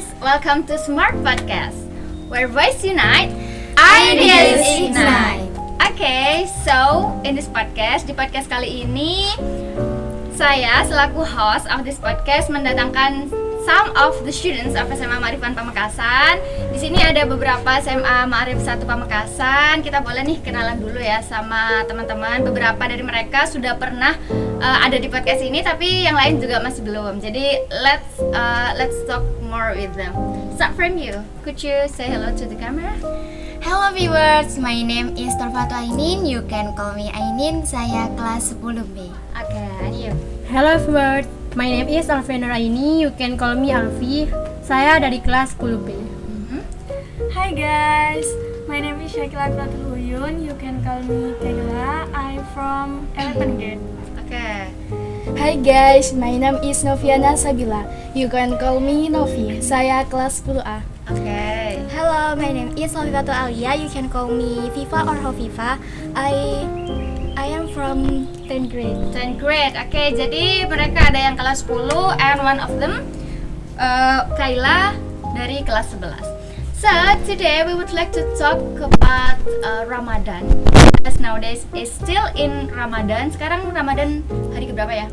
guys, welcome to Smart Podcast, where voice unite, Ideas ignite. Okay, so in this podcast, di podcast kali ini, saya selaku host of this podcast mendatangkan some of the students of SMA Ma'arif 1 Pamekasan. Di sini ada beberapa SMA Ma'arif 1 Pamekasan. Kita boleh nih kenalan dulu ya sama teman-teman. Beberapa dari mereka sudah pernah ada di podcast ini, tapi yang lain juga masih belum. Jadi let's talk more with them. Start from you. Could you say hello to the camera? Hello viewers, my name is Torfatu Ainin. You can call me Ainin. Saya kelas 10B. Okay, and you. Hello viewers, my name is Alvena Raini. You can call me Alfi. Saya dari kelas 10B. Hi guys, my name is Syakila Kratul Huyun. You can call me Kayla. I'm from 11 grade. Okay. Hai guys, my name is Noviana Sabila. You can call me Novi. Saya kelas 10A. Okay. Hello, my name is Lovivatu Alia. You can call me Viva or Hoviva. I am from 10th grade. 10th grade. Oke, jadi mereka ada yang kelas 10 and one of them Kayla dari kelas 11. So, today we would like to talk about Ramadan. Because nowadays is still in Ramadan. Sekarang Ramadan hari keberapa ya?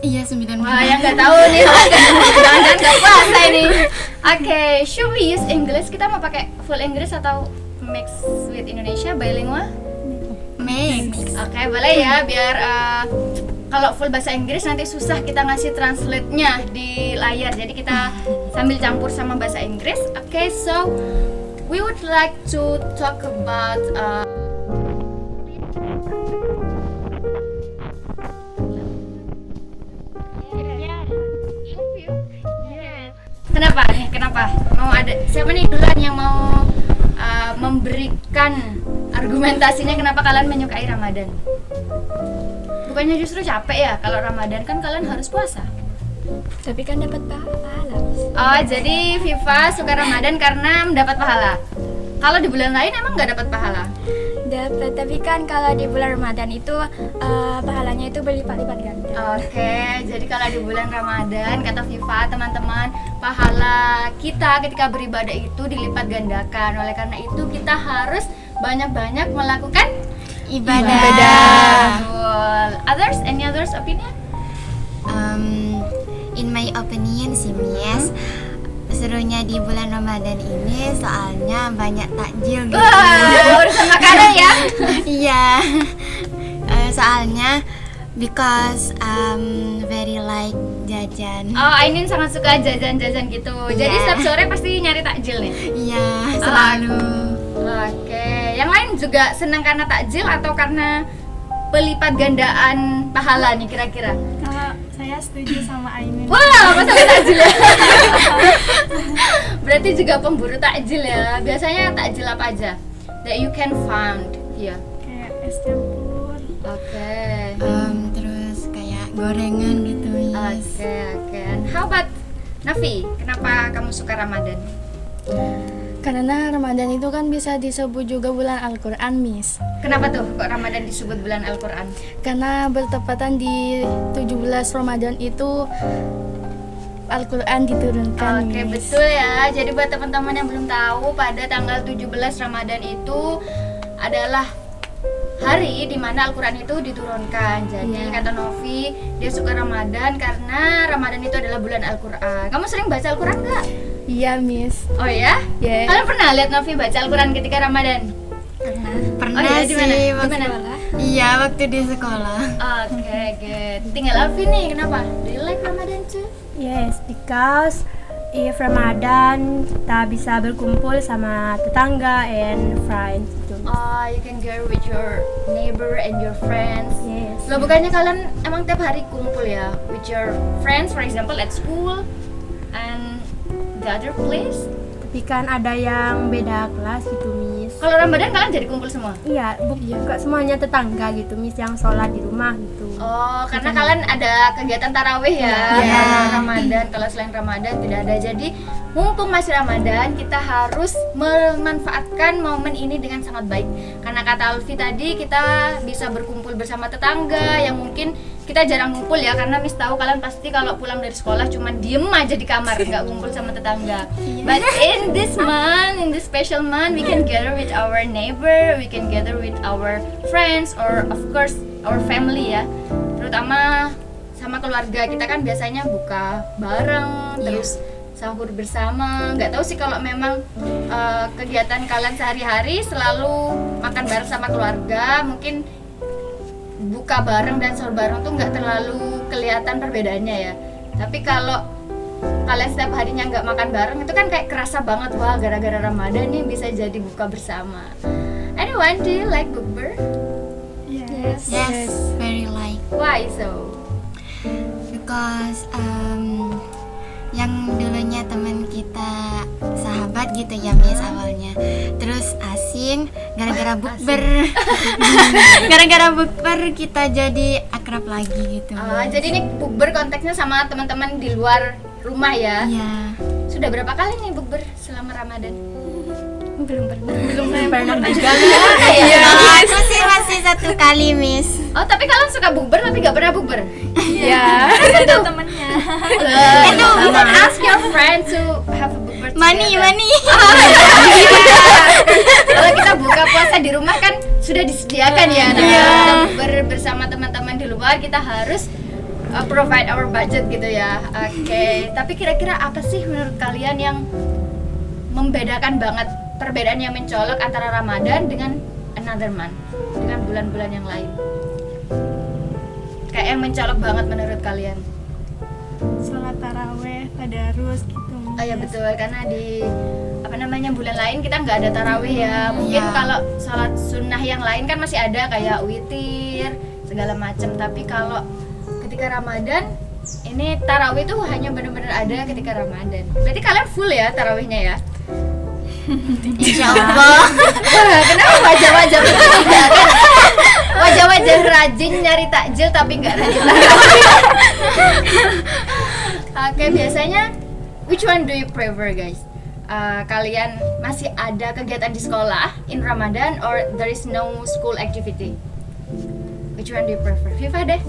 Iya 9 Wah, yang nggak tahu nih, jangan nggak puasa ini. Oke, should we use English? Kita mau pakai full English atau mix with Indonesia, bilingual? Mix. Oke, boleh ya, biar kalau full bahasa Inggris nanti susah kita ngasih translate-nya di layar. Jadi kita sambil campur sama bahasa Inggris. Oke, so we would like to talk about Kenapa nih? Kenapa? Mau ada siapa nih duluan yang mau memberikan argumentasinya kenapa kalian menyukai Ramadan? Bukannya justru capek ya kalau Ramadan, kan kalian harus puasa. Tapi kan dapat pahala. Oh, jadi Viva suka Ramadan karena mendapat pahala. Kalau di bulan lain emang nggak dapat pahala? Dapat, tapi kan kalau di bulan Ramadan itu pahalanya itu berlipat-lipat ganda. Oke, jadi kalau di bulan Ramadan kata Viva, teman-teman, pahala kita ketika beribadah itu dilipat gandakan. Oleh karena itu kita harus banyak-banyak melakukan Ibadah. Betul. Others, any others opinion? In my opinion sih, Miss, serunya di bulan Ramadan ini soalnya banyak takjil gitu. Wah, urusan makanan ya? Iya. Soalnya because very like jajan. Oh, Ainin sangat suka jajan-jajan gitu. Jadi Iya. setiap sore pasti nyari takjil nih. Iya, selalu. Oke, yang lain juga senang karena takjil atau karena pelipat gandaan pahala nih kira-kira? Kalau saya setuju sama Ainin. Wah, masa takjil ya? Berarti juga pemburu takjil ya. Biasanya takjil apa aja that you can find here? Kayak es campur. Oke. Terus kayak gorengan gitu, Miss. Oke. How about Nafi? Kenapa kamu suka Ramadan? Karena Ramadan itu kan bisa disebut juga bulan Al-Quran, Miss. Kenapa tuh kok Ramadan disebut bulan Al-Quran? Karena bertepatan di 17 Ramadan itu Al-Quran diturunkan, Oke, Miss. betul ya. Jadi buat teman-teman yang belum tahu, pada tanggal 17 Ramadan itu adalah hari di mana Al-Quran itu diturunkan. Jadi kata Novi, dia suka Ramadan karena Ramadan itu adalah bulan Al-Quran. Kamu sering baca Al-Quran nggak? Iya, Miss. Oh ya? Yes. Kalian pernah lihat Novi baca Al-Quran ketika Ramadan? Pernah Oh iya, di mana? sih Di waktu mana? Iya, waktu di sekolah. Oke, good. Tinggal Alfi nih, kenapa? Do you like Ramadan too? Yes, because if Ramadan kita bisa berkumpul sama tetangga and friends gitu. Oh, you can go with your neighbor and your friends. Yes. Loh, bukannya kalian emang tiap hari kumpul ya with your friends, for example at school and the other place? Tapi kan ada yang beda kelas gitu, Miss. Kalau Ramadan kalian jadi kumpul semua? Iya, bukan semuanya tetangga gitu, Miss, yang sholat di rumah gitu. Oh, karena kalian ada kegiatan tarawih ya, Iya. karena Ramadan. Kalau selain Ramadan tidak ada. Jadi mumpung masih Ramadan, kita harus memanfaatkan momen ini dengan sangat baik. Karena kata Alfi tadi, kita bisa berkumpul bersama tetangga yang mungkin kita jarang ngumpul ya, karena Miss tahu kalian pasti kalau pulang dari sekolah cuma diem aja di kamar, nggak ngumpul sama tetangga. But in this month, in this special month, we can gather with our neighbor, we can gather with our friends, or of course our family ya. Terutama sama keluarga kita kan biasanya buka bareng, terus sahur bersama. Nggak tahu sih kalau memang kegiatan kalian sehari-hari selalu makan bareng sama keluarga, mungkin buka bareng dan sahur bareng tuh nggak terlalu kelihatan perbedaannya ya. Tapi kalau kalian setiap harinya nggak makan bareng itu kan kayak kerasa banget, wah gara-gara Ramadan nih bisa jadi buka bersama. Anyone, do you like bukber? Yes. Yes, very like. Why so? Because yang dulunya teman kita sahabat gitu ya Miss awalnya, terus asing gara-gara bukber. Gara-gara bukber kita jadi akrab lagi gitu. Jadi ini bukber konteksnya sama teman-teman di luar rumah ya. Iya. Sudah berapa kali nih bukber selama Ramadan? Belum pernah. juga. Aku sih masih 1 kali Miss. Oh, tapi kalian suka bukber tapi nggak pernah bukber? Iya, ada temennya. Itu you can ask your friend to have a bukber Money. Kalau kita buka puasa di rumah kan sudah disediakan ya. Nah, kita bukber bersama teman-teman di luar, kita harus provide our budget gitu ya. Oke. Tapi kira-kira apa sih menurut kalian yang membedakan banget, perbedaan yang mencolok antara Ramadan dengan another month, dengan bulan-bulan yang lain? Kayak yang mencolok banget menurut kalian? Sholat taraweh, tadarus gitu. Oh ya betul, karena di bulan lain kita nggak ada tarawih ya. Mungkin kalau sholat sunnah yang lain kan masih ada kayak witir segala macam. Tapi kalau ketika Ramadan ini tarawih tuh hanya benar-benar ada ketika Ramadan. Berarti kalian full ya tarawihnya ya? Insya Allah. Kenapa wajah-wajah mencurigakan? Wajah-wajah rajin nyari takjil tapi nggak rajin tarawih. Oke, biasanya which one do you prefer guys? Kalian masih ada kegiatan di sekolah in Ramadan or there is no school activity? Which one do you prefer? Viva deh,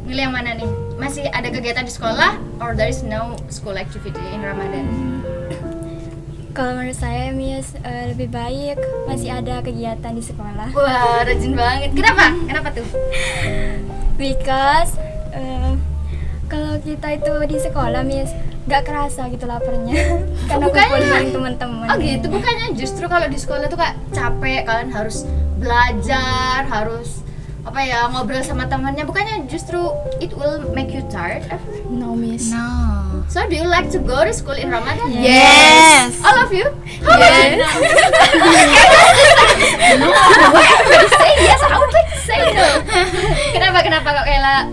milih yang mana nih? Masih ada kegiatan di sekolah or there is no school activity in Ramadan? Kalau menurut saya Miss lebih baik masih ada kegiatan di sekolah. Wah, rajin banget. Kenapa? Kenapa tuh? Because kalau kita itu di sekolah Miss nggak kerasa gitu laparnya karena kumpul bareng teman-teman. Oh gitu, bukannya justru kalau di sekolah tuh kayak capek, kalian harus belajar, harus ngobrol sama temannya, bukannya justru it will make you tired? No Miss. No. So do you like to go to school in Ramadan? Yes. All of you? How about you? No, why everybody say yes? I would like to say no. Kenapa kok Kayla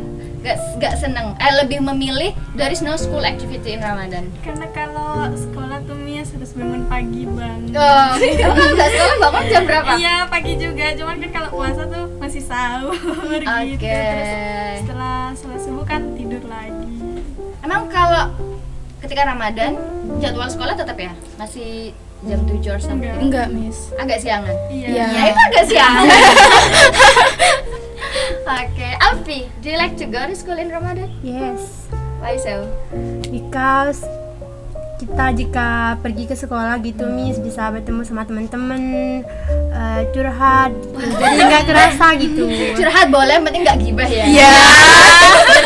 gak seneng? Lebih memilih there is no school activity in Ramadan. Karena kalau sekolah tuh Miss harus bangun pagi banget. Nggak sekolah bangun jam berapa? Iya pagi juga, cuman kan kalau puasa tuh masih sahur gitu. Terus setelah sholat subuh kan tidur lagi. Emang kalau ketika Ramadan jadwal sekolah tetap ya? Masih jam 7 or something? Enggak, Miss. Agak siangan? Iya. Ya itu agak siangan. Oke, Alfi, do you like to go to school in Ramadan? Yes, Why so? because kita jika pergi ke sekolah gitu Miss bisa bertemu sama teman-teman, curhat, jadi nggak kerasa gitu. Curhat boleh, yang penting nggak gibah ya. Iya.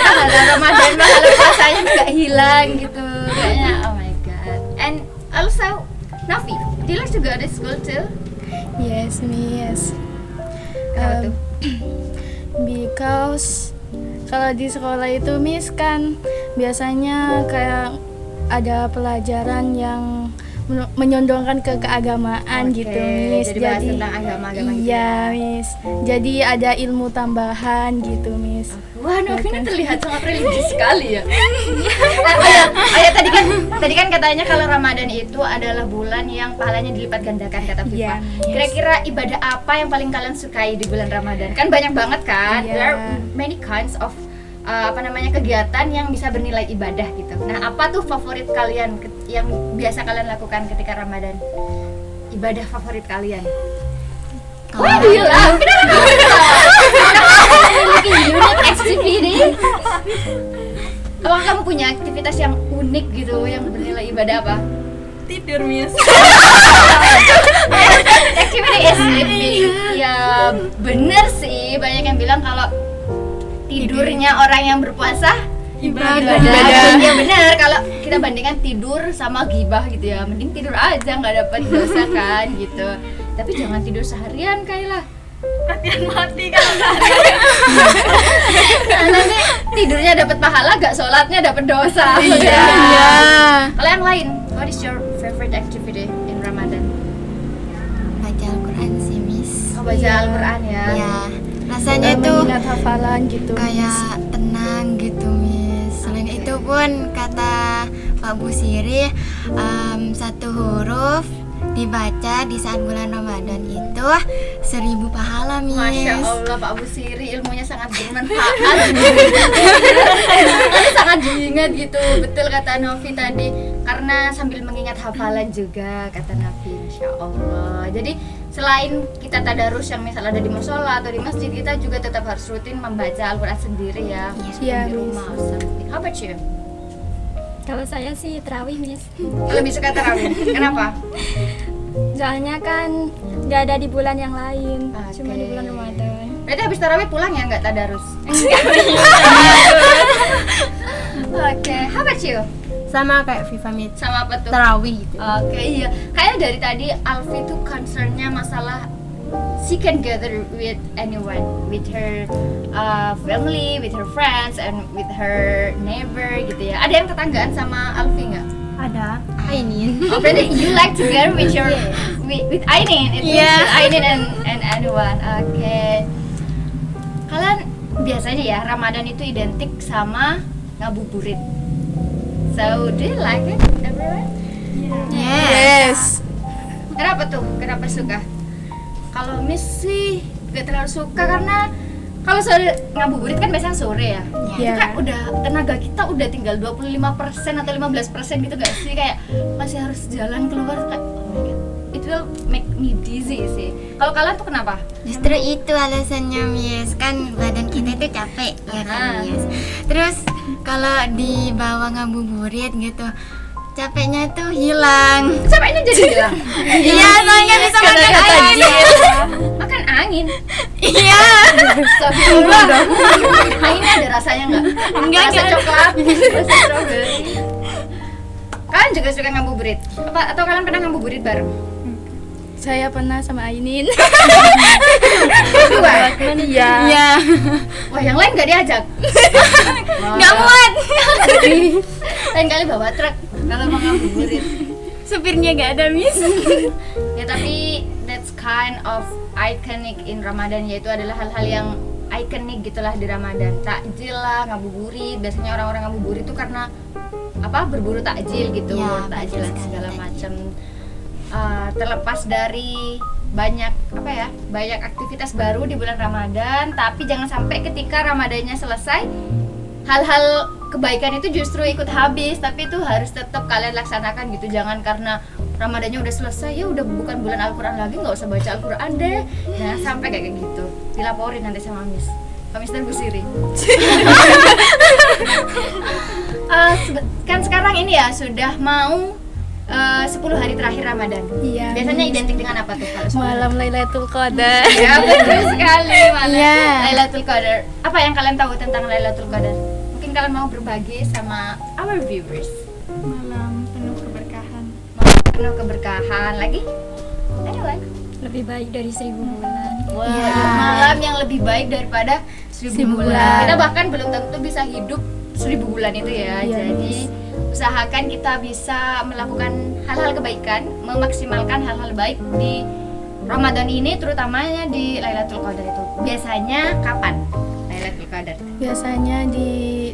Pahala Ramadan, pahala puasanya nggak hilang gitu. Kayaknya, oh my god. And also, Nafi, do you like to go to school too? Yes, Miss. Kenapa tuh? Because kalau di sekolah itu Miss kan biasanya kayak ada pelajaran yang menyondongkan ke keagamaan Oke, gitu Miss. jadi bahas tentang agama-agama gitu iya ya. Miss. Jadi ada ilmu tambahan gitu Miss. Wah, Novi ini terlihat sangat religius sekali ya. Tadi kan katanya kalau Ramadan itu adalah bulan yang pahalanya dilipat gandakan kata Viva. Iya, yes. Kira-kira ibadah apa yang paling kalian sukai di bulan Ramadan? Kan banyak banget kan. Iya. There are many kinds of kegiatan yang bisa bernilai ibadah gitu. Nah, apa tuh favorit kalian yang biasa kalian lakukan ketika Ramadan? Ibadah favorit kalian? Why do you laugh? Kenapa kamu laugh? Kenapa kamu memiliki unit activity. Apakah kamu punya aktivitas yang unik gitu, yang bernilai ibadah apa? Tidur, Miss. Activity is sleeping. Ya bener sih, banyak yang bilang kalau tidurnya orang yang berpuasa ibadah. Ya benar, kalau kita bandingkan tidur sama gibah gitu ya, mending tidur aja nggak dapat dosa kan gitu. Tapi jangan tidur seharian Kayla. Latihan mati kalau Nanti tidurnya dapat pahala, gak sholatnya dapat dosa. Iya. Kalau yang lain, what is your favorite activity in Ramadan? Baca Al-Quran sih, Miss. Oh, baca Al-Quran ya. Ya, rasanya itu mengingat hafalan gitu. kayak tenang gitu, Miss. Selain itu pun kata Pak Bu Siri, satu huruf dibaca di saat bulan Ramadan itu 1000 pahala, Miss. Masya Allah, Pak Bu Siri ilmunya sangat bermanfaat. Sangat diingat gitu. Betul kata Novi tadi, karena sambil mengingat hafalan juga kata Novi. Masya Allah. Jadi selain kita tadarus yang misal ada di musola atau di masjid, kita juga tetap harus rutin membaca Al-Quran sendiri ya. Iya, di rumah. How about you? Kalau saya sih terawih, Miss. Lebih suka tarawih. Kenapa? Soalnya kan nggak ada di bulan yang lain, cuma di Oke. bulan Ramadan. Berarti habis tarawih pulang ya, nggak tadarus? Oke, how about you? Sama kayak Viva Mit, Sama apa tuh? tarawih gitu. Oke, iya. Kayaknya dari tadi Alfi tuh concernnya masalah she can gather with anyone, with her family, with her friends, and with her neighbor gitu ya. Ada yang tetanggaan sama Alfi nggak? Ada Ainin. Oh, berarti you like to gather with your with Ainin, it means with Ainin and anyone. Oke. Kalian biasanya ya Ramadan itu identik sama ngabuburit. So, do you like it, everyone? Yes. Kenapa tuh? Kenapa suka? Kalau Miss sih gak terlalu suka karena kalau sore ngabuburit kan biasanya sore ya. Iya. Itu kan udah tenaga kita udah tinggal 25% atau 15% gitu gak sih, kayak masih harus jalan keluar kayak oh my god. It will make me dizzy sih. Kalau kalian tuh kenapa? Justru itu alasannya, Miss. Kan badan kita itu capek, ya Aha. kan, Miss. Terus kalau dibawa ngabuburit gitu, capeknya tuh hilang. Capeknya jadi hilang. Iya, soalnya bisa makan angin. Makan angin. Iya. Astagfirullah. Anginnya ada rasanya nggak? Enggak, Rasa enggak. coklat, rasa strawberry. Kalian juga suka ngabuburit? Apa atau kalian pernah ngabuburit bareng? Saya pernah sama Ainin. Berdua? Iya. Iya. Wah, yang lain nggak diajak? Nggak muat. Lain kali bawa truk kalau mau ngabuburit. Supirnya nggak ada, Miss. Ya tapi that's kind of iconic in Ramadan, yaitu adalah hal-hal yang ikonik gitulah di Ramadan. Takjil lah, ngabuburit. Biasanya orang-orang ngabuburit itu karena apa? Berburu takjil gitu, Ya, takjil dan betul segala sekali. macam. Terlepas dari banyak aktivitas baru di bulan Ramadan, tapi jangan sampai ketika Ramadannya selesai hal-hal kebaikan itu justru ikut habis, tapi itu harus tetap kalian laksanakan gitu. Jangan karena Ramadannya udah selesai ya udah bukan bulan Al-Quran lagi, nggak usah baca Al-Quran deh. Nah, sampai kayak gitu dilaporin nanti sama Miss Mister Busiri. Kan sekarang ini ya sudah mau 10 hari terakhir Ramadan. Iya. Biasanya identik dengan apa tuh kalau 10 hari? Malam Lailatul Qadar. Ya betul sekali, malam Iya. Lailatul Qadar. Apa yang kalian tahu tentang Lailatul Qadar? Mungkin kalian mau berbagi sama our viewers. Malam penuh keberkahan. Malam penuh keberkahan lagi? Anyone? Lebih baik dari 1000 bulan. Wah, malam yang lebih baik daripada 1000 bulan. Kita bahkan belum tentu bisa hidup 1000 bulan itu ya. Iya, Jadi usahakan kita bisa melakukan hal-hal kebaikan, memaksimalkan hal-hal baik di Ramadan ini, terutamanya di Lailatul Qadar itu. Biasanya kapan Lailatul Qadar? Biasanya di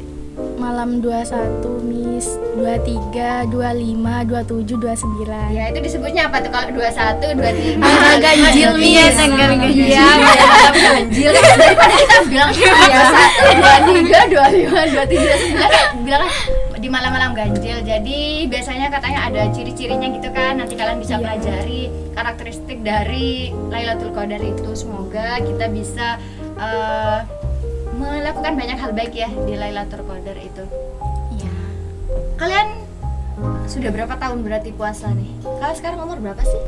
malam 21, Miss, 23, 25, 27, 29. Ya itu disebutnya apa tuh kalau 21, 23? Ganjil, Miss. Tanggal ganjil. Iya, malam ganjil. Daripada kita bilang 21, 23, 25, 27, 29, bilang di malam-malam ganjil. Jadi biasanya katanya ada ciri-cirinya gitu kan. Nanti kalian bisa pelajari karakteristik dari Lailatul Qadar itu. Semoga kita bisa melakukan banyak hal baik ya di Lailatul Qadar itu. Iya. Kalian sudah berapa tahun berarti puasa nih? Kalian sekarang umur berapa sih?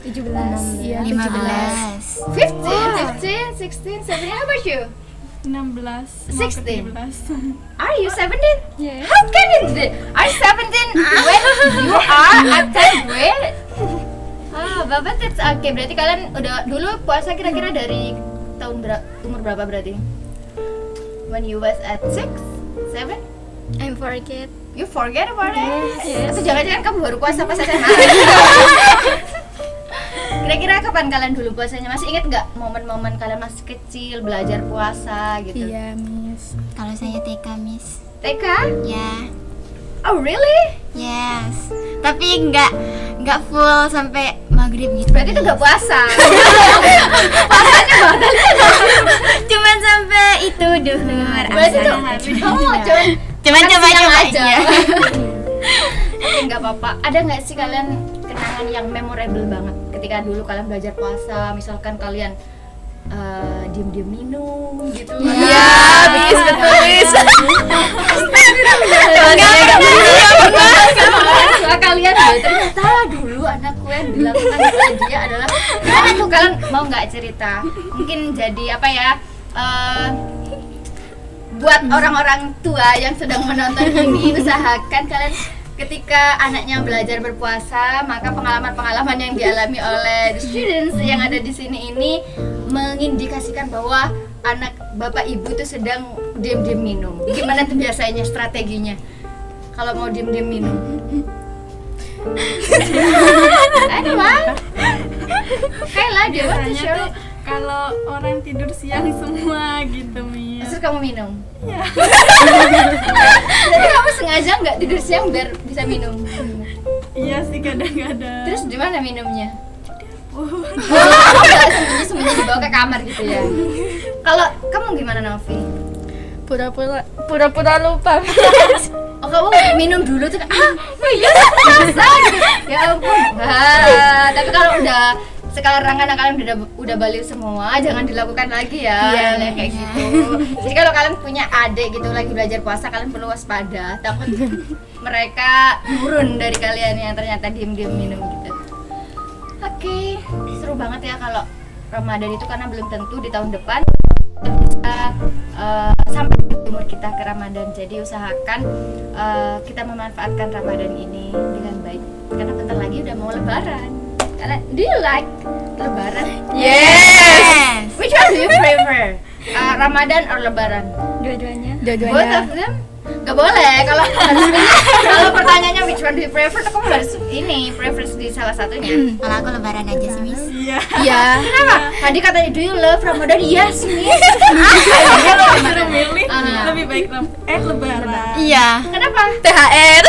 17. Iya, 15. 15, 16, 17. How about you? 16 16. 17. Are you 17? Yeah. How can it be? Are you 17 when you are at 10 grade? Bapak it's okay. Berarti kalian udah dulu puasa kira-kira dari tahun umur berapa berarti? When you was at 6, 7? I forget. You forget about it? Yes. Atau jangan-jangan kamu baru puasa pas SMA? Kira-kira kapan kalian dulu puasanya? Masih inget nggak momen-momen kalian masih kecil belajar puasa gitu? Iya, Miss. Kalau saya TK, Miss. TK? Ya. Oh really? Yes. Tapi nggak full sampai maghrib gitu. Berarti itu nggak puasa. Cuman sampai itu duhur. Berarti itu Cuman kan coba siang aja. iya. Oke, nggak apa-apa. Ada nggak sih kalian kenangan yang memorable banget ketika dulu kalian belajar puasa? Misalkan kalian diem-diem minum gitu. Iya, Miss, betul, Miss. Kalian ternyata dulu anakku yang dilakukan oleh dia adalah gimana tuh, kalian mau nggak cerita? Mungkin jadi apa ya? Buat orang-orang tua yang sedang menonton ini, usahakan kalian ketika anaknya belajar berpuasa, maka pengalaman-pengalaman yang dialami oleh the students yang ada di sini ini mengindikasikan bahwa anak bapak ibu tuh sedang diam-diam minum. Gimana tuh biasanya strateginya kalau mau diam-diam minum? Aduh, Bang. Kayla, dia want to Biasanya share tuh it. kalau orang tidur siang semua gitu, Miss. Terus kamu minum? Iya. Jadi kamu sengaja nggak tidur siang biar bisa minum? Iya sih kadang-kadang. Terus di mana minumnya? Oh, nggak sembunyi-sembunyi dibawa ke kamar gitu ya? Kalau kamu gimana, Novi? Pura-pura lupa. Oh, kamu minum dulu tuh, oh iya puasa gitu. Ya ampun. Tapi kalau udah sekarang kan kalian udah balik semua, jangan dilakukan lagi ya. Iya. Kayak gitu. Jadi kalau kalian punya adik gitu lagi belajar puasa, kalian perlu waspada, takut mereka nurun dari kalian yang ternyata diem-diem minum gitu. Oke, seru banget ya kalau Ramadan itu, karena belum tentu di tahun depan kita bisa sampai di umur kita ke Ramadan. Jadi usahakan kita memanfaatkan Ramadan ini dengan baik, karena bentar lagi udah mau Lebaran. Do you like Lebaran? Yes. Which one do you prefer? Ramadan or Lebaran? Dua-duanya. Both Dua-duanya. of them? Gak boleh. Kalau kalau pertanyaannya which one do you prefer, tuh kamu harus ini preference di salah satunya. Kalau aku lebaran aja sih, Miss. Iya. Iya. Kenapa? Tadi katanya do you love Ramadan? Yes, miss. Disuruh milih lebih baik lebaran. Iya. Kenapa? THR.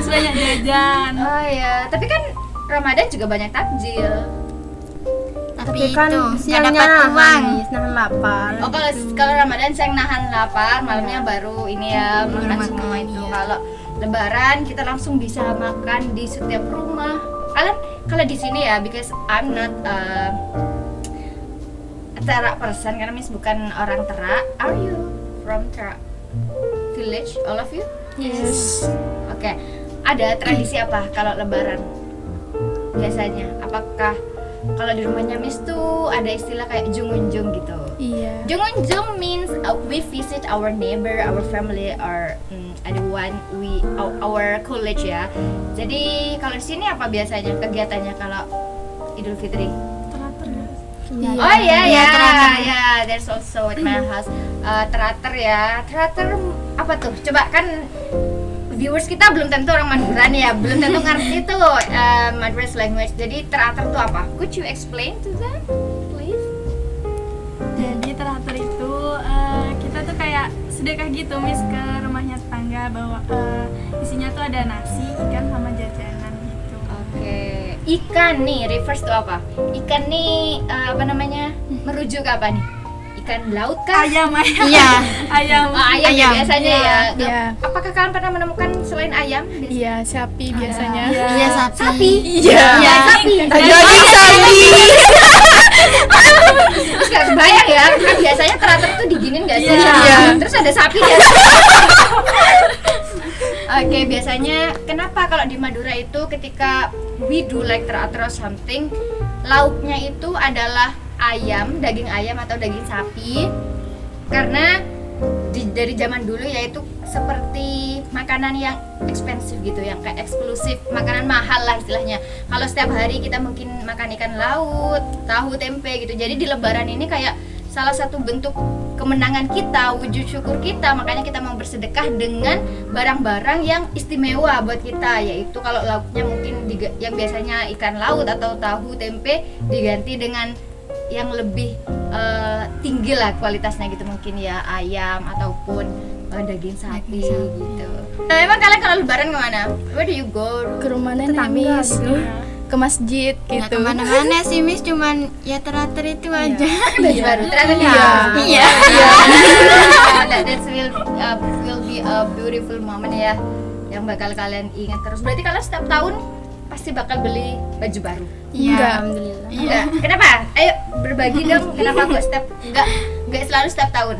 Banyak jajan. Oh ya, tapi kan Ramadan juga banyak takjil. Tapi kan itu nggak siangnya dapat uang. nahan lapar. Oh, kalau Ramadan saya nahan lapar, malamnya baru ini ya makan makan, semua itu. iya. Kalau Lebaran kita langsung bisa makan di setiap rumah. Kalian kalau di sini ya, because I'm not a Terak person, karena Miss bukan orang Terak. Are you from Terak village, all of you? Yes. Oke. Ada tradisi apa kalau Lebaran? Biasanya, apakah kalau di rumahnya Miss tuh ada istilah kayak jungunjung gitu? Iya. Jungunjung means we visit our neighbor, our family, or anyone our college ya. Jadi kalau di sini apa biasanya kegiatannya kalau Idul Fitri? Iya. Oh iya Iya, ya, teratur. ya. There's also at my house teratur ya. Teratur apa tuh? Coba kan viewers kita belum tentu orang Madura nih ya, belum tentu ngerti tuh Madras language. Jadi teratur tuh apa? Could you explain to them, please? Jadi teratur itu kita tuh kayak sedekah gitu, Miss, ke rumahnya tetangga, bahwa isinya tuh ada nasi, ikan sama jajanan gitu. Oke. Ikan nih refers to apa? Ikan nih apa namanya? Merujuk ke apa nih? Ikan laut kah? Ayam. Iya. Ayam. Oh, ayam, ya Ayam. biasanya ya. Iya. Apakah kalian pernah menemukan selain ayam? Iya, sapi biasanya. Iya, sapi. Sapi. Iya. Iya. Sapi. Daging sapi. Terus gak kebayang ya, kan biasanya teratur tuh diginin gak sih? Terus ada sapi ya. Oke, biasanya kenapa kalau di Madura itu ketika we do like teratur or something, lauknya itu adalah ayam, daging ayam atau daging sapi. Karena dari zaman dulu yaitu seperti makanan yang expensive gitu, yang kayak eksklusif, makanan mahal lah istilahnya. Kalau setiap hari kita mungkin makan ikan laut, tahu, tempe gitu. Jadi di Lebaran ini kayak salah satu bentuk kemenangan kita, wujud syukur kita. Makanya kita mau bersedekah dengan barang-barang yang istimewa buat kita, yaitu kalau lauknya mungkin yang biasanya ikan laut atau tahu, tempe diganti dengan yang lebih tinggi lah kualitasnya gitu, mungkin ya ayam ataupun daging sapi gitu. Nah, emang kalian kalau Lebaran kemana? Where do you go? Ke rumah nenek Miss, ke masjid Nggak gitu. kemana-mana sih Miss, cuman ya teratur itu aja. Baju baru. Ternyata Iya. That will be a beautiful moment ya, yang bakal kalian ingat terus. Berarti kalian setiap tahun pasti bakal beli baju baru. Enggak. Alhamdulillah. Enggak. Kenapa? Ayo berbagi dong. Kenapa kok enggak selalu setiap tahun?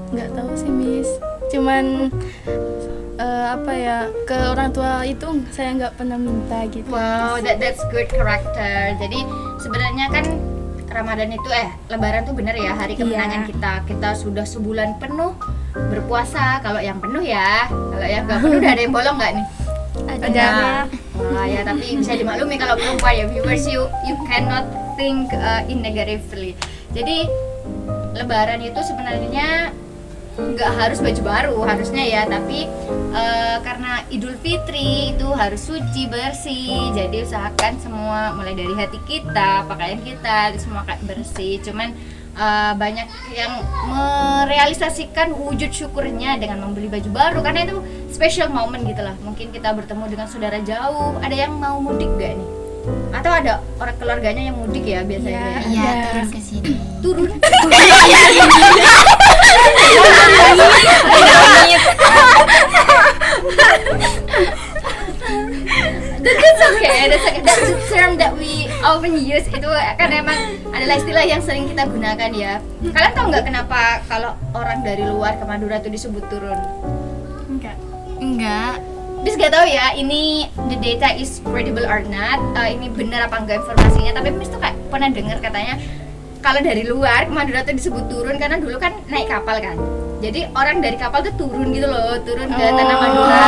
Nggak tahu sih Miss, cuman apa ya, ke orang tua itu saya nggak pernah minta gitu. Wow, that's good character. Jadi sebenarnya kan Ramadan itu Lebaran tuh bener ya, hari kemenangan kita. Kita sudah sebulan penuh berpuasa. Kalau yang penuh ya, kalau yang nggak penuh udah ada yang bolong nggak nih? Ada. Wah ya, tapi bisa dimaklumi kalau perempuan ya viewers, you cannot think in negatively. Jadi Lebaran itu sebenarnya nggak harus baju baru harusnya ya, tapi karena Idul Fitri itu harus suci bersih, jadi usahakan semua mulai dari hati kita, pakaian kita itu semua bersih. Cuman banyak yang merealisasikan wujud syukurnya dengan membeli baju baru karena itu special moment gitu lah. Mungkin kita bertemu dengan saudara jauh. Ada yang mau mudik gak nih? Atau ada orang keluarganya yang mudik ya biasanya? Iya, turun ke sini. Turun. That's okay. That's the term that we often use. Itu kan emang adalah istilah yang sering kita gunakan ya. Kalian tahu nggak kenapa kalau orang dari luar ke Madura itu disebut turun? Enggak. Bis gak tahu ya, ini the data is credible or not, ini benar apa enggak informasinya. Tapi Miss tuh kayak pernah dengar katanya kalau dari luar ke Madura tuh disebut turun karena dulu kan naik kapal kan. Jadi orang dari kapal tuh turun gitu loh, turun ke tanah Madura.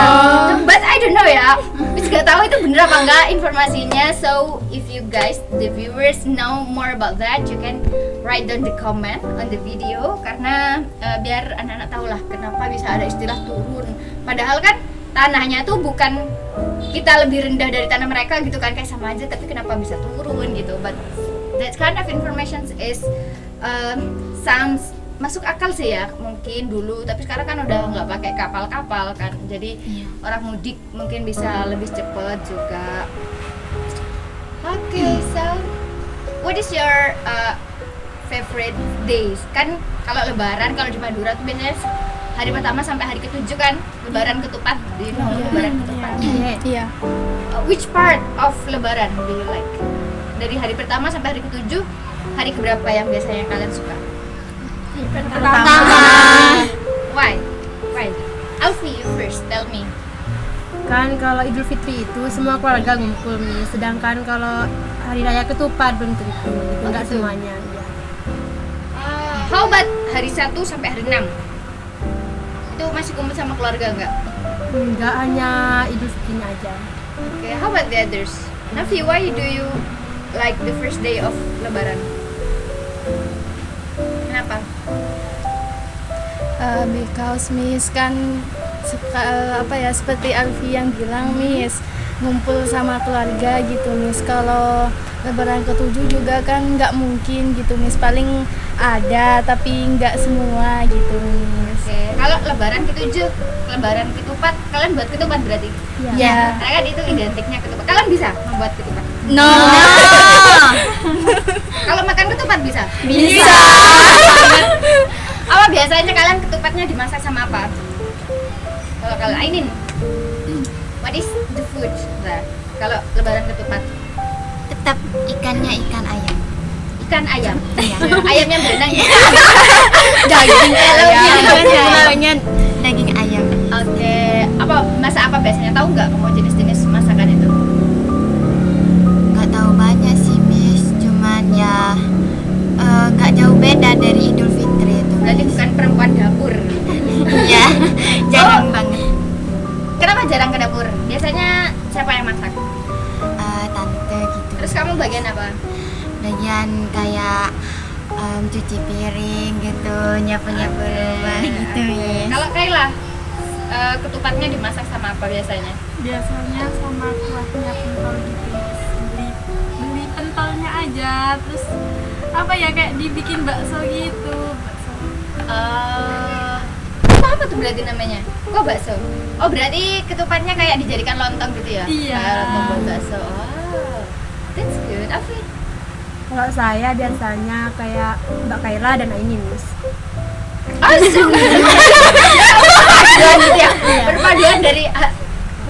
But I don't know ya, Miss gak tahu itu benar apa enggak informasinya. So if you guys, the viewers know more about that, you can write down the comment on the video. Karena biar anak-anak tahu lah kenapa bisa ada istilah turun. Padahal kan tanahnya tuh bukan kita lebih rendah dari tanah mereka gitu kan, kayak sama aja, tapi kenapa bisa turun gitu. But that kind of information is sounds masuk akal sih ya mungkin dulu, tapi sekarang kan udah nggak pakai kapal-kapal kan, jadi orang mudik mungkin bisa lebih cepat juga. Okay, so what is your favorite days? Kan kalau Lebaran kalau di Madura tuh biasanya hari pertama sampai hari ke-7 kan Lebaran ketupat, di Lebaran ketupat. Iya. Which part of Lebaran do you like? Dari hari pertama sampai hari ke-7, hari keberapa yang biasanya kalian suka? Pertama. Why? Alfie, you first, tell me. Kan kalau Idul Fitri itu semua keluarga ngumpul nih, sedangkan kalau hari raya ketupat belum tentu, gitu. Enggak gitu. semuanya. Ya. How about hari 1 sampai hari 6? Itu masih kumpul sama keluarga nggak? Enggak, hanya Idul Fitrinya aja. Okay, how about the others? Nafi, why do you like the first day of Lebaran? Kenapa? Because Miss kan seperti Alfi yang bilang Miss, ngumpul sama keluarga gitu Miss. Kalau Lebaran ke-7 juga kan nggak mungkin gitu Miss, paling ada tapi nggak semua gitu Miss. Oke, kalau Lebaran ke-7, Lebaran ketupat, kalian buat ketupat berarti? Ya. Karena kan itu identiknya ketupat. Kalian bisa membuat ketupat? No. Kalau makan ketupat bisa? Bisa. Apa biasanya kalian ketupatnya dimasak sama apa? Kalau Ainin, what is the food? Nah, kalau Lebaran ketupat? tetap ikannya ikan ayam. Ikan ayam. Iya. Ayamnya berenang ya. Daging ayam. ayamnya daging ayam. Oke. Apa masak apa biasanya? Tahu nggak kamu jenis-jenis masakan itu? Nggak tahu banyak sih Miss, cuman ya nggak jauh beda dari Idul Fitri itu. Berarti bukan perempuan dapur. Iya, jarang banget. Kenapa jarang ke dapur? Biasanya siapa yang masak? Tante gitu. Terus kamu bagian apa? Bagian kayak cuci piring gitu, nyapu-nyapu rumah gitu Miss. Kalau Kayla, ketupatnya dimasak sama apa biasanya? Biasanya sama kuahnya pentol gitu Miss. Beli pentolnya aja, terus apa ya kayak dibikin bakso gitu. Bakso. Apa tuh berarti namanya? Kok bakso? Oh berarti ketupatnya kayak dijadikan lontong gitu ya? Iya. Kayak lontong buat bakso. Oh, that's good. Afi? Kalau saya biasanya kayak Mbak Kayla dan Aini Miss. Oh, perpaduan gitu ya? Perpaduan dari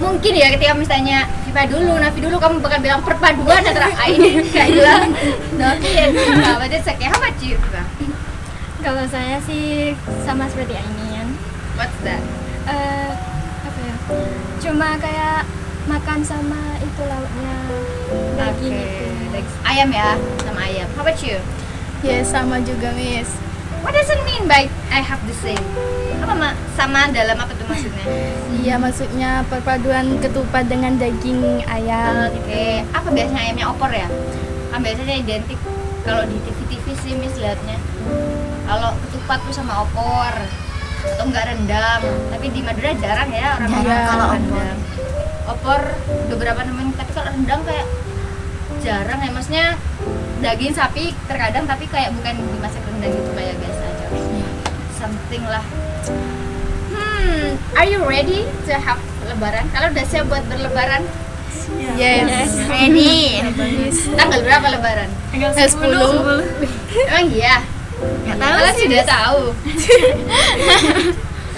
mungkin ya ketika misalnya Viva dulu, Nafi dulu, kamu bakal bilang perpaduan antara Aini, Kayla, Nafi, dan Viva. Berarti kayak apa sih Viva? Kalau saya sih sama seperti Ainian. What's that? Apa ya? Cuma kayak makan sama itu lauknya daging itu. Ayam ya, sama ayam. How about you? Yes, sama juga Miss. What does it mean by I have the same? Apa sama dalam apa tuh maksudnya? Iya, maksudnya perpaduan ketupat dengan daging ayam. Oke, apa biasanya ayamnya opor ya? Kan biasanya identik kalau di TV-TV sih Miss lihatnya. Kalau ketupat tuh sama opor atau enggak rendang. Tapi di Madura jarang ya orang Jarang makan kalau rendang. Opor beberapa nemuin, tapi kalau rendang kayak jarang ya, maksudnya daging sapi terkadang tapi kayak bukan dimasak rendang gitu kayak biasa aja. Something lah. Are you ready to have lebaran? Kalau udah siap buat berlebaran? Yes. Ready. Tanggal berapa lebaran? Tanggal 10. Emang iya? Nggak tahu Kalian sih. sudah tahu.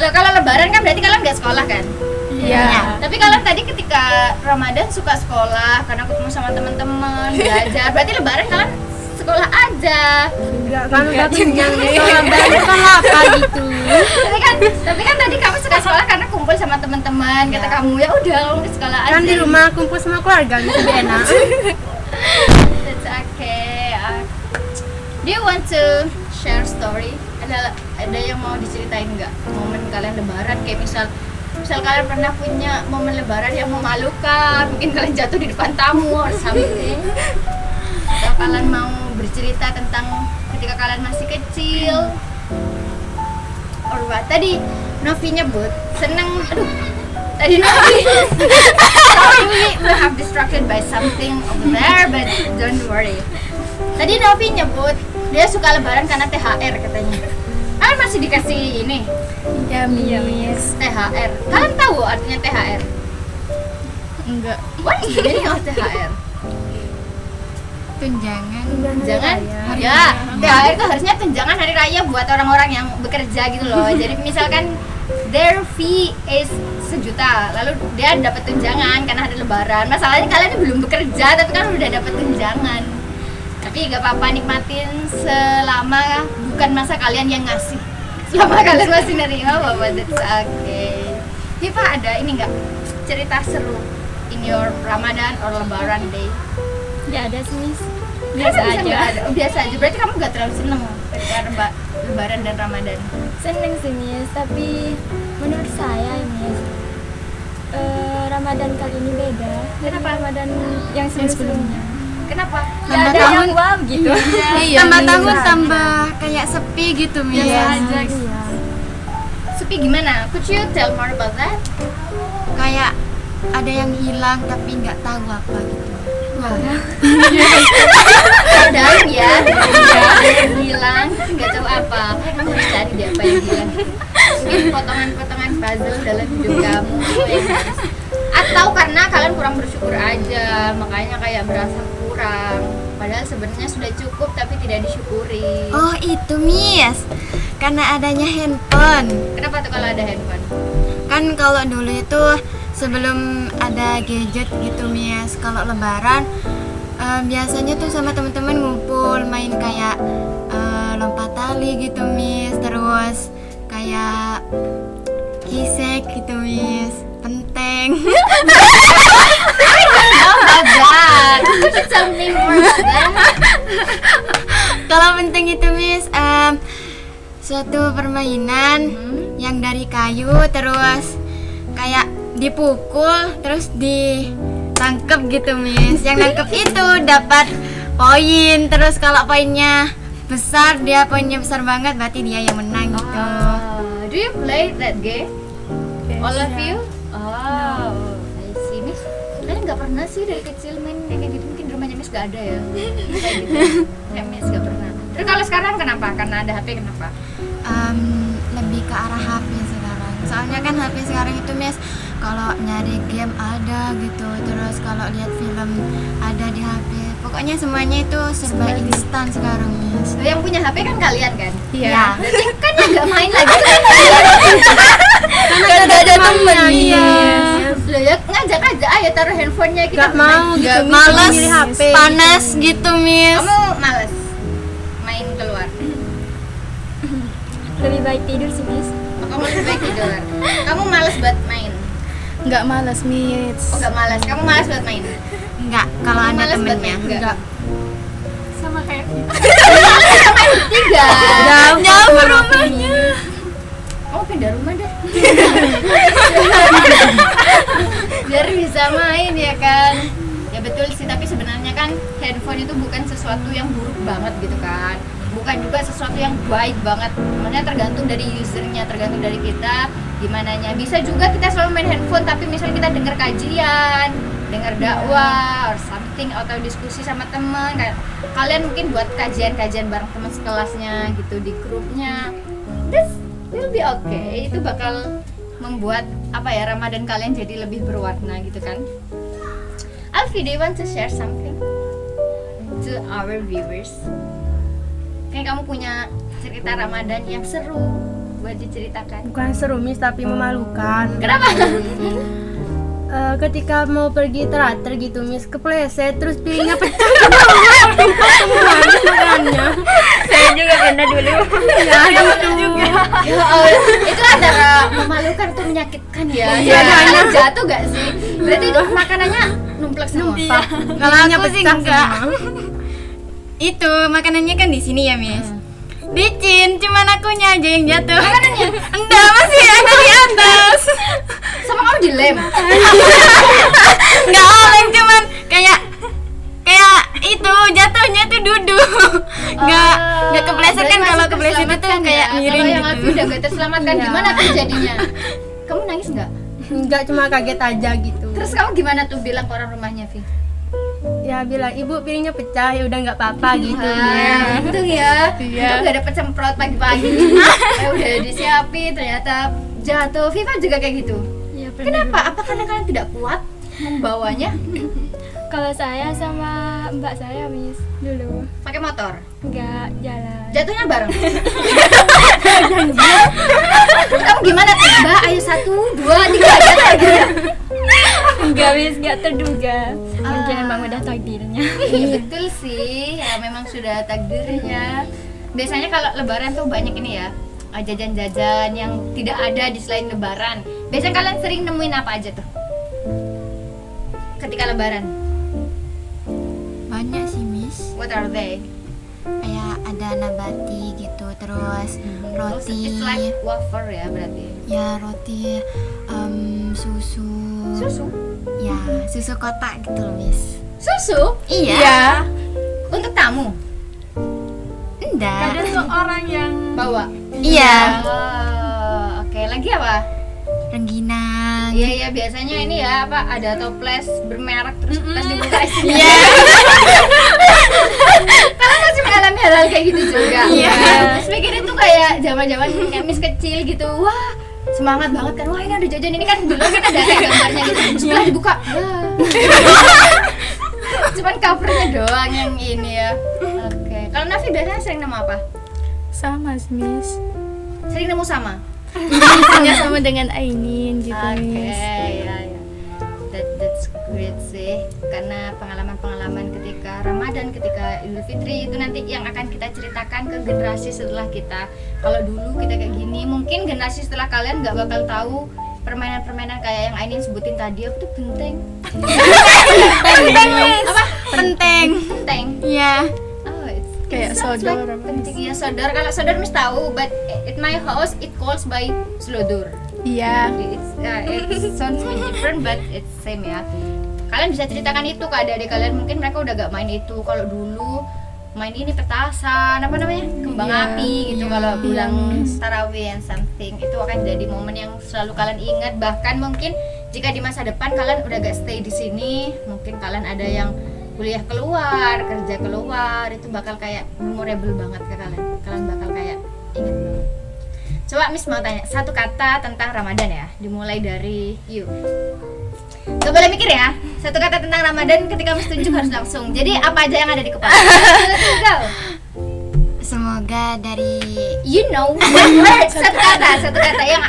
Loh, kalau lebaran kan berarti kalian nggak sekolah kan? Iya. Tapi kalian tadi ketika Ramadan suka sekolah karena ketemu sama teman-teman, belajar. Berarti lebaran kalian sekolah aja. Enggak kan udah kenyang sekolah baru kan apa gitu. Tapi kan tadi kamu suka sekolah karena kumpul sama teman-teman. Kata kamu ya udah kamu ke sekolah aja. Kan di rumah kumpul sama keluarga gitu lebih enak. That's okay. Do you want to share story? Ada yang mau diceritain nggak? Momen kalian lebaran kayak misal kalian pernah punya momen lebaran yang memalukan, mungkin kalian jatuh di depan tamu or something. Atau kalian mau bercerita tentang ketika kalian masih kecil. Or what? Tadi Novi nyebut seneng, tadi Novi sorry we have distracted by something over there, but don't worry. Tadi Novi nyebut dia suka lebaran karena THR katanya. Kalian masih dikasih ini Iya, Miss. THR. Kalian tahu artinya THR? Enggak. What is the meaning of THR? Tunjangan. Tunjangan? Ya, THR itu harusnya tunjangan hari raya buat orang-orang yang bekerja gitu loh. Jadi misalkan their fee is 1 juta, lalu dia dapat tunjangan karena hari lebaran. Masalahnya kalian belum bekerja tapi kan udah dapat tunjangan. Tapi gak apa-apa, nikmatin selama bukan masa kalian yang ngasih. Selama kalian masih nerima, Bapak, that's okay. Hifa, ada ini nggak cerita seru in your Ramadan or Lebaran day? Ya ada sih Miss. Biasa Biasa aja. Biasa aja. Berarti kamu nggak terlalu seneng ketika Lebaran dan Ramadan? Seneng sih Miss, tapi menurut saya Miss Ramadan kali ini beda. Kenapa? Ramadan yang sebelumnya? Kenapa? Nggak ada yang wow gitu. Iya, Tambah Miss. tahun tambah kayak sepi gitu Miss. Biasa aja. Sepi gimana? Could you tell more about that? Kayak ada yang hilang tapi nggak tahu apa gitu. Dalam ya, ada yang hilang, nggak tahu apa. Kamu harus cari dia apa yang hilang. Mungkin potongan-potongan puzzle dalam hidup kamu. Atau karena kalian kurang bersyukur aja, makanya kayak berasa kurang. Padahal sebenarnya sudah cukup tapi tidak disyukuri. Oh itu Miss, karena adanya handphone. Kenapa tuh kalau ada handphone? Kan kalau dulu itu sebelum ada gadget gitu Miss, kalau lebaran Biasanya tuh sama teman-teman ngumpul main kayak lompat tali gitu Miss, terus kayak kisek gitu Miss, penteng. Oh my god, something more about that. Kalau penteng itu Miss, suatu permainan yang dari kayu terus kayak dipukul terus ditangkep gitu Miss. Yang nangkep itu dapat poin, terus kalau poinnya besar, dia poinnya besar banget berarti dia yang menang gitu. Do you play that game? All of you? Oh, I see. Miss, kalian nggak pernah sih dari kecil main kayak gitu? Mungkin di rumahnya Miss nggak ada ya? Kayak gitu. Kayak Miss nggak pernah. Terus kalau sekarang kenapa? Karena ada HP kenapa? Lebih ke arah HP sekarang. Soalnya kan HP sekarang itu Miss, kalau nyari game ada gitu, terus kalau lihat film ada di HP. Pokoknya semuanya itu serba instan sekarang Miss. Yang punya HP kan kalian kan? Iya. Berarti kan yang nggak main lagi kan? Karena ada temennya. Iya. Loh ya ngajak aja, ayo taruh handphonenya kita Gak mau gitu, Miss, Males, nyari HP. panas gitu Miss. Kamu males main keluar? Lebih baik tidur sih Miss. Oh, kamu lebih baik tidur. Kamu males buat main? Nggak malas, Miss. Oh nggak malas, kamu malas buat main? Enggak, kalau Kamu ada malas buat temennya. main? Enggak. Sama kayak kita. Tiga. Jauh rumahnya. Kamu pindah rumah deh. Biar bisa main ya kan. Ya betul sih, tapi sebenarnya kan handphone itu bukan sesuatu yang buruk banget gitu kan. Bukan juga sesuatu yang baik banget. Makanya tergantung dari usernya, tergantung dari kita gimananya. Bisa juga kita selalu main handphone tapi misalnya kita dengar kajian, dengar dakwah or something, atau diskusi sama teman. Kayak kalian mungkin buat kajian-kajian bareng teman sekelasnya gitu di grupnya. This will be okay. Itu bakal membuat apa ya, Ramadan kalian jadi lebih berwarna gitu kan. Alfie, do you want to share something to our viewers? Kayak kamu punya cerita Ramadan yang seru buat diceritakan. Bukan seru Miss, tapi memalukan. Kenapa? Ketika mau pergi teater gitu Miss, kepleset terus piringnya pecah. Makanya Saya juga pernah dulu. ya gitu. Ya Allah, itu antara memalukan atau menyakitkan ya. Iya, Kalian jatuh gak sih? Berarti itu makanannya numplek semua. Kalau aku sih enggak. Itu makanannya kan di sini ya Miss. Licin, cuman akunya aja yang jatuh. Makanannya? Enggak, masih ada di atas. Sama kamu dilem. Enggak oleng, cuman kayak itu jatuhnya tuh duduk. Enggak kepleset kan, kalau kepleset itu kayak miring Kalau yang gitu. Alfie udah gak terselamatkan, gimana tuh jadinya? Kamu nangis nggak? Enggak, cuma kaget aja gitu. Terus kamu gimana tuh bilang ke orang rumahnya, Vi? Ya bilang, ibu piringnya pecah, ya udah nggak apa-apa gitu. Itu ya. Itu gak dapet semprot pagi-pagi. Udah disiapin, ternyata jatuh. Viva juga kayak gitu. Ya, Kenapa? Apa karena kalian tidak kuat membawanya? Kalau saya sama mbak saya Miss dulu Pakai motor? nggak jalan. Jatuhnya bareng? Terus kamu gimana? Mbak, ayo 1, 2, 3 jatuh gitu. Enggak Miss, nggak terduga. Mungkin emang udah takdirnya. Iya betul sih, ya memang sudah takdirnya. Biasanya kalau lebaran tuh banyak ini ya, jajan-jajan yang tidak ada di selain lebaran. Biasanya kalian sering nemuin apa aja tuh ketika lebaran? Banyak sih Miss. What are they? Kayak ada nabati gitu, terus roti. It's like wafer ya berarti. Ya roti, susu. Susu? Ya, susu kotak gitu loh Miss. Susu? Iya. Untuk tamu? Enggak. Ada tuh orang yang Bawa? Iya. Oh, oke. Lagi apa? Rengginang. Iya biasanya ini ya apa, ada toples bermerek terus tas dibuka isinya. Iya. Kalian masih mengalami hal-hal kayak gitu juga. Iya. Terus mikir itu kayak zaman-zaman kayak Miss kecil gitu. Wah, semangat banget kan. Wah, ini ada jajan ini kan, dulu kan ada kayak gambarnya gitu. Setelah dibuka, wah. Cuman covernya doang yang ini ya. Oke. Kalau Nafi biasanya sering nemu apa? Sama, Miss. Sering nemu sama? Isinya sama dengan Ainin gitu, Oke, Miss. ya. That's great sih. karena pengalaman-pengalaman ketika Ramadan, ketika Idul Fitri itu nanti yang akan kita ceritakan ke generasi setelah kita. Kalau dulu kita kayak gini, mungkin generasi setelah kalian nggak bakal tahu permainan-permainan kayak yang Ainin sebutin tadi. Apa tuh benteng? Apa? Benteng. Iya. Oh, it's Kayak sounds sodor like apa? penting ya, sodor. Kalau sodor mesti tahu, but at my house it calls by slodor. Iya. It sounds very different but it's same ya. Kalian bisa ceritakan itu ke adik-adik kalian, mungkin mereka udah gak main itu. Kalau dulu main ini petasan, apa namanya, kembang api gitu. Kalau bilang tarawih and something, itu akan jadi momen yang selalu kalian ingat. Bahkan mungkin jika di masa depan kalian udah gak stay di sini, mungkin kalian ada yang kuliah keluar, kerja keluar, itu bakal kayak memorable banget ke kalian. Kalian bakal kayak ingat banget. Coba Miss mau tanya satu kata tentang Ramadan ya, dimulai dari you. Gak boleh mikir ya, satu kata tentang Ramadan ketika Miss tunjuk harus langsung. Jadi apa aja yang ada di kepala? Go. Semoga dari You know, one word, satu kata yang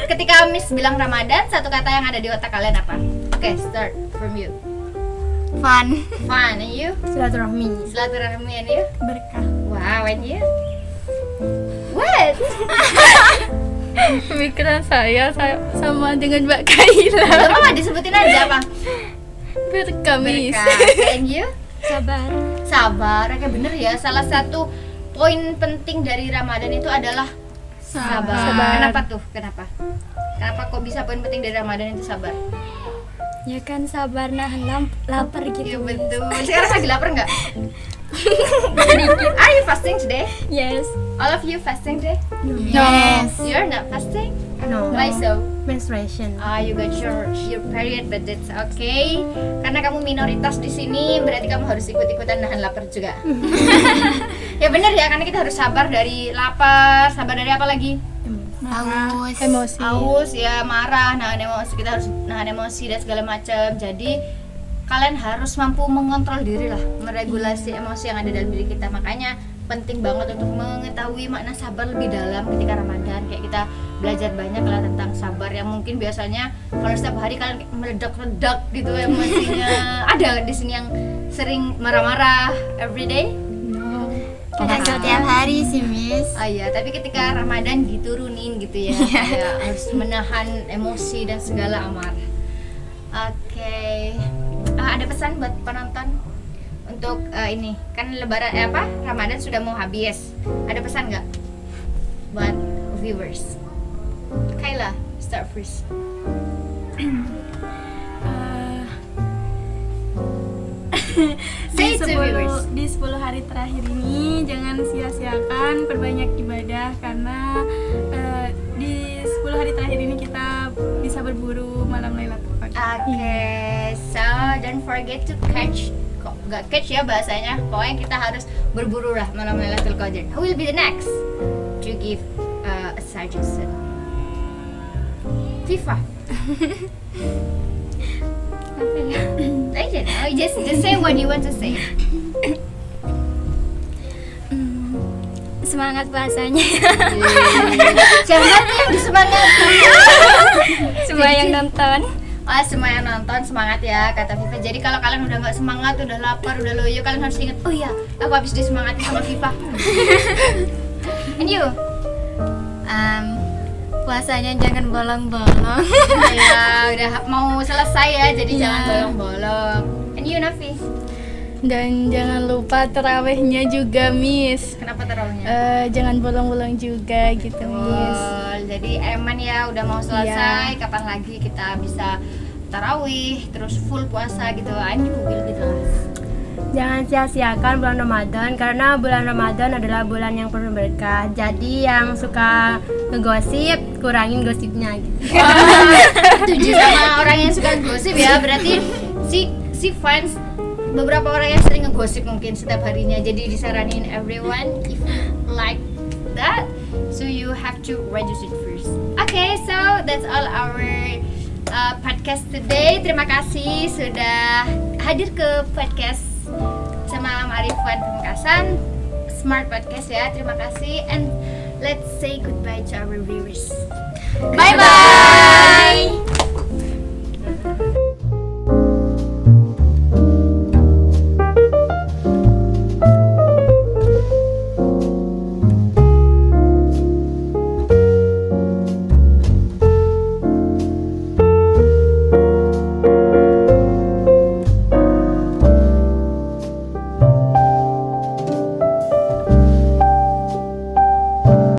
ketika Miss bilang Ramadan, satu kata yang ada di otak kalian apa? Oke, start from you. fun. Fun, and you? Silaturahmi. Silaturahmi, and you? Berkah. Wow, and you? What? Pemikiran saya sama dengan Mbak Kaila. Gak apa-apa, disebutin aja apa? Berkamis. Berkah, and you? Sabar. Sabar, kayak bener ya. Salah satu poin penting dari Ramadan itu adalah sabar. Sabar. Kenapa tuh? Kenapa kok bisa poin penting dari Ramadan itu sabar? Ya kan sabar nahan lapar gitu. Iya betul. Sekarang lagi lapar nggak? Are you fasting today? Yes. All of you fasting today? Yes. You're not fasting? No. Why so? Menstruation. You got your period, but that's okay. Karena kamu minoritas di sini, berarti kamu harus ikut-ikutan nahan lapar juga. Ya benar ya, karena kita harus sabar dari lapar, sabar dari apa lagi? Haus. Emosi. Haus ya, marah, nahan emosi, kita harus nahan emosi dan segala macam. Jadi kalian harus mampu mengontrol diri lah, meregulasi emosi yang ada dalam diri kita. Makanya penting banget untuk mengetahui makna sabar lebih dalam ketika Ramadan. Kayak kita belajar banyak lah tentang sabar yang mungkin biasanya kalau setiap hari kalian meledak-ledak gitu emosinya. Ada di sini yang sering marah-marah everyday? Tidak setiap hari sih, Miss. Oh iya, tapi ketika Ramadan diturunin gitu ya, kayak harus menahan emosi dan segala amarah. Oke. Ada pesan buat penonton untuk ini kan Lebaran Ramadan sudah mau habis. Ada pesan nggak buat viewers? Kaila, start first. Say it to viewers. Di 10 hari terakhir ini jangan sia-siakan, perbanyak ibadah karena di 10 hari terakhir ini kita bisa berburu malam Lailatul Qadar. Okay, so don't forget to catch. Kok nggak catch ya bahasanya? Pokoknya kita harus berburu lah malam Lailatul Qadar. Who will be the next to give a suggestion? FIFA. I don't know. Just say what you want to say. Semangat puasanya. Jangan yang disemangati. Semua yang nonton. Semua yang nonton semangat ya kata Viva. Jadi kalau kalian udah nggak semangat, udah lapar, udah loyo, kalian harus ingat, oh iya, aku habis disemangati sama Viva. And you? Puasanya jangan bolong-bolong. Ya udah mau selesai ya, jadi jangan bolong-bolong. And you, Nafi? Dan jangan lupa terawihnya juga, Miss. Kenapa taruhnya? Jangan bolong-bolong juga gitu, Miss. Jadi aman ya, udah mau selesai. Kapan lagi kita bisa tarawih terus full puasa gitu? And you will be the last. Jangan sia-siakan bulan Ramadan karena bulan Ramadan adalah bulan yang penuh berkah. Jadi yang suka ngegosip, kurangin gosipnya gitu. Setuju sama orang yang suka gosip ya. Berarti si fans beberapa orang yang sering ngegosip mungkin setiap harinya. Jadi disaranin everyone if you like that, so you have to reduce it first. Okay, so that's all our podcast today. Terima kasih sudah hadir ke podcast sama Marifan Pamekasan Smart Podcast ya. Terima kasih and let's say goodbye to our viewers. Bye bye.